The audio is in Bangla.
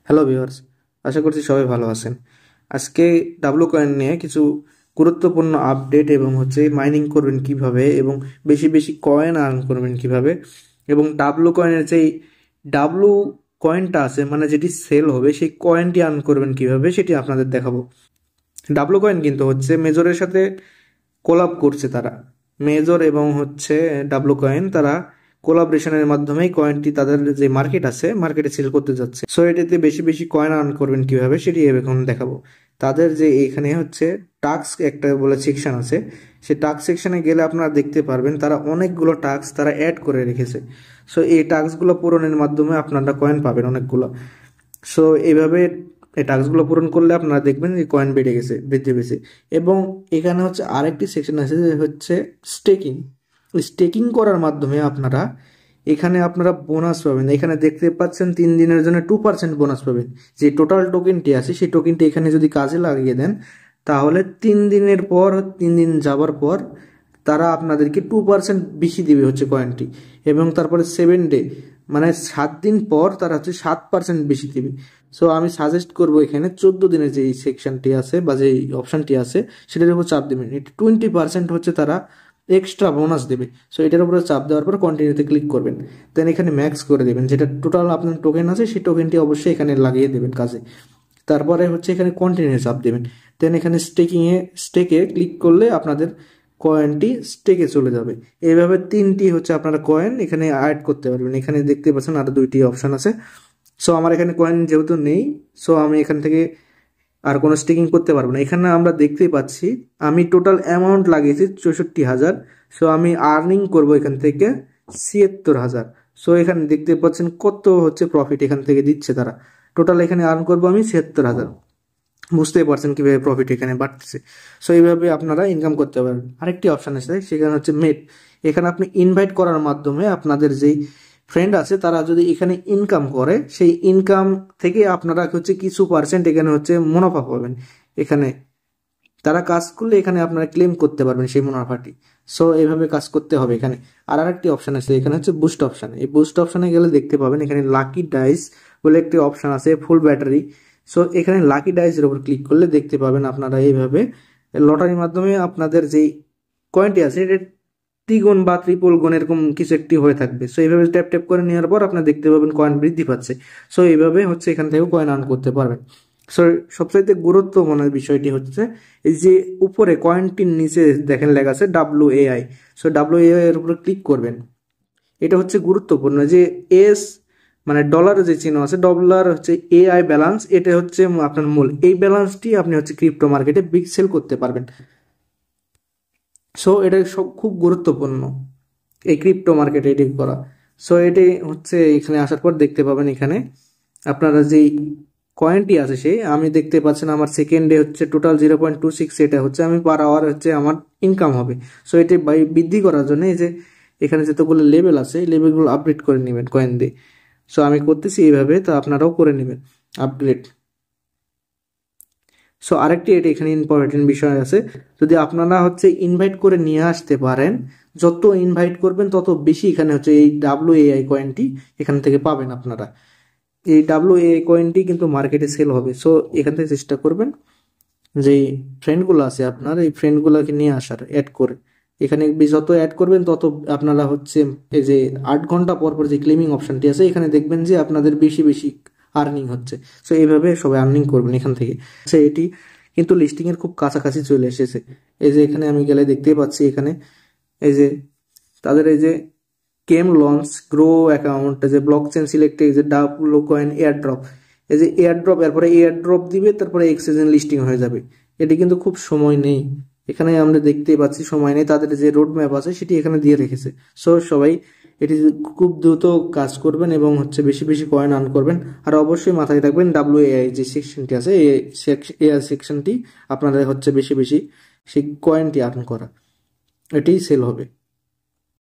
হ্যালো ভিউয়ার্স, আশা করছি সবাই ভালো আছেন। আজকে ডাব্লু কয়েন নিয়ে কিছু গুরুত্বপূর্ণ আপডেট এবং মাইনিং করবেন কিভাবে এবং বেশি বেশি কয়েন আর্ন করবেন কিভাবে এবং ডাব্লু কয়েনের যেই ডাব্লু কয়েনটা আছে মানে যেটি সেল হবে সেই কয়েনটি আর্ন করবেন কিভাবে সেটি আপনাদের দেখাবো। ডাব্লু কয়েন কিন্তু মেজরের সাথে কোলাব করছে তারা। মেজর এবং ডাব্লু কয়েন তারা কোলাবরেশনের মাধ্যমে কয়েনটি তাদের যে মার্কেট আছে মার্কেটে সেল করতে যাচ্ছে। সো এটাতে বেশি বেশি কয়েন আর্ন করবেন কিভাবে সেটি এখন দেখাবো। তাদের যে এখানে টাস্ক একটা বলে সেকশন আছে, সেই টাস্ক সেকশনে গেলে আপনারা দেখতে পারবেন তারা অনেকগুলো টাস্ক তারা অ্যাড করে রেখেছে। সো এই টাস্কগুলো পূরণের মাধ্যমে আপনারা কয়েন পাবেন অনেকগুলো। সো এইভাবে এই টাস্কগুলো পূরণ করলে আপনারা দেখবেন যে কয়েন বেড়ে গেছে, বৃদ্ধি পেয়েছে। এবং এখানে আরেকটি সেকশন আছে যে স্টেকিং। স্টেকিং করার মাধ্যমে আপনারা বোনাস পাবেন। এখানে দেখতে পাচ্ছেন 3 দিনের জন্য 2% বোনাস পাবেন। যে টোটাল টোকেনটি আছে সেই টোকেনটি এখানে যদি কাজে লাগিয়ে দেন তাহলে 3 দিন যাবার পর তারা আপনাদেরকে 2% বেশি দিবে কয়েনটি। এবং তারপরে 7 ডে মানে 7 দিন পর তারা 7% বেশি দিবে। সো আমি সাজেস্ট করবো এখানে 14 দিনের যে সেকশনটি আছে বা যে অপশনটি আছে সেটার উপর চাপ দেবেন। 20% তারা এক্সট্রা বোনাস দেবে। সো এটার উপরে চাপ দেওয়ার পর কন্টিনিউতে ক্লিক করবেন, দেন এখানে ম্যাক্স করে দেবেন। যেটা টোটাল আপনার টোকেন আছে সেই টোকেনটি অবশ্যই এখানে লাগিয়ে দেবেন কাজে। তারপরে এখানে কন্টিনিউ চাপ দেবেন, দেন এখানে স্টেকে ক্লিক করলে আপনাদের কয়েনটি স্টেকে চলে যাবে। এইভাবে 3টি আপনারা কয়েন এখানে অ্যাড করতে পারবেন। এখানে দেখতে পাচ্ছেন আরো 2টি অপশন আছে। সো আমার এখানে কয়েন যেহেতু নেই, সো আমি এখান থেকে আর কোনো স্টেকিং করতে পারবো না। এখানে আমরা দেখতেই পাচ্ছি আমি টোটাল অ্যামাউন্ট লাগিয়েছি 64,000। সো আমি আর্নিং করব এখান থেকে 76,000। সো এখানে দেখতে পাচ্ছেন কত প্রফিট এখান থেকে দিচ্ছে তারা। টোটাল এখানে আর্ন করবো আমি 76,000। বুঝতেই পারছেন কিভাবে প্রফিট এখানে বাড়তেছে। সো এইভাবে আপনারা ইনকাম করতে পারেন। আরেকটি অপশন আছে সেখানে মেট। এখানে আপনি ইনভাইট করার মাধ্যমে আপনাদের যেই ফ্রেন্ড আছে তারা যদি এখানে ইনকাম করে সেই ইনকাম থেকে আপনারা কিছু পার্সেন্ট এখানে মুনাফা পাবেন। এখানে তারা কাজ করলে এখানে আপনারা ক্লেম করতে পারবেন সেই মুনাফাটি। সো এইভাবে কাজ করতে হবে এখানে। আর আরেকটি অপশন আছে এখানে বুস্ট অপশন। এই বুস্ট অপশনে গেলে দেখতে পাবেন এখানে লাকি ডাইস বলে একটি অপশন আছে, ফুল ব্যাটারি। সো এখানে লাকি ডাইসের উপর ক্লিক করলে দেখতে পাবেন আপনারা এইভাবে লটারির মাধ্যমে আপনাদের যেই কয়েনটি আছে এটা দ্বিগুণ বা ট্রিপল গুণ এরকম কিছু একটি হয়ে থাকবে। সো এইভাবে ট্যাপ ট্যাপ করে নেওয়ার পর আপনারা দেখতে পাবেন কয়েন বৃদ্ধি পাচ্ছে। সো এইভাবে এখান থেকেও কয়েন আর্ন করতে পারবেন। সো সবচাইতে গুরুত্বপূর্ণ বিষয়টি এই যে উপরে কয়েনটির নিচে দেখেন লেখা আছে WAI। সো WAI এর উপরে ক্লিক করবেন। এটা গুরুত্বপূর্ণ যে এস মানে ডলারের যে চিহ্ন আছে, ডলার AI ব্যালেন্স, এটা আপনার মূল। এই ব্যালেন্সটি আপনি ক্রিপ্টো মার্কেটে বিগ সেল করতে পারবেন। সো এটা খুব গুরুত্বপূর্ণ এই ক্রিপ্টো মার্কেটে এটি করা। সো এটি এখানে আসার পর দেখতে পাবেন এখানে আপনারা যেই কয়েনটি আছে সেই আমি দেখতে পাচ্ছেন আমার সেকেন্ডে টোটাল 0.26। এটা আমি পার আওয়ার আমার ইনকাম হবে। সো এটি বৃদ্ধি করার জন্য এই যে এখানে যতগুলো লেভেল আছে এই লেভেলগুলো আপডেট করে নেবেন কয়েন দিয়ে। সো আমি করতেছি এইভাবে, তো আপনারাও করে নেবেন আপগ্রেড। সো আরেকটি এটা এখানে ইম্পর্টেন্ট বিষয় আছে, যদি আপনারা ইনভাইট করে নিয়ে আসতে পারেন, যত ইনভাইট করবেন তত বেশি এখানে এই WAI কয়েনটি এখান থেকে পাবেন আপনারা। এই WAI কয়েনটি কিন্তু মার্কেটে সেল হবে। সো এখান থেকে চেষ্টা করবেন যে ফ্রেন্ডগুলো আছে আপনার এই ফ্রেন্ডগুলোকে নিয়ে আসার, অ্যাড করে এখানে যত অ্যাড করবেন তত আপনারা এই যে 8 ঘন্টা পর পর যে ক্লেমিং অপশনটি আছে এখানে দেখবেন যে আপনাদের বেশি বেশি আর্নিং হচ্ছে। সো এইভাবে সবাই আর্নিং করবেন এখান থেকে। এটি কিন্তু লিস্টিং এর খুব কাছাকাছি চলে এসেছে। এই যে এখানে আমি গেলে দেখতেই পাচ্ছি এখানে এই যে তাদের এই যে কেম লঞ্চ গ্রো অ্যাকাউন্ট, যে ব্লক চেন সিলেক্ট, এই যে ডাব্লু কয়েন এয়ারড্রপ, এই যে এয়ারড্রপ, এরপরে এয়ারড্রপ দিবে, তারপরে এক্সচেঞ্জ লিস্টিং হয়ে যাবে। এটি কিন্তু খুব সময় নেই, এখানে আমরা দেখতেই পাচ্ছি সময় নেই। তাদের যে রোড ম্যাপ আছে সেটি এখানে দিয়ে রেখেছে। সো সবাই এটি খুব দ্রুত কাজ করবেন এবং বেশি বেশি কয়েন আর্ন করবেন। আর অবশ্যই মাথায় রাখবেন WAI যে সেকশনটি আছে এই সেকশনটি আপনাদের বেশি বেশি সেই কয়েনটি আর্ন করা, এটাই সেল হবে।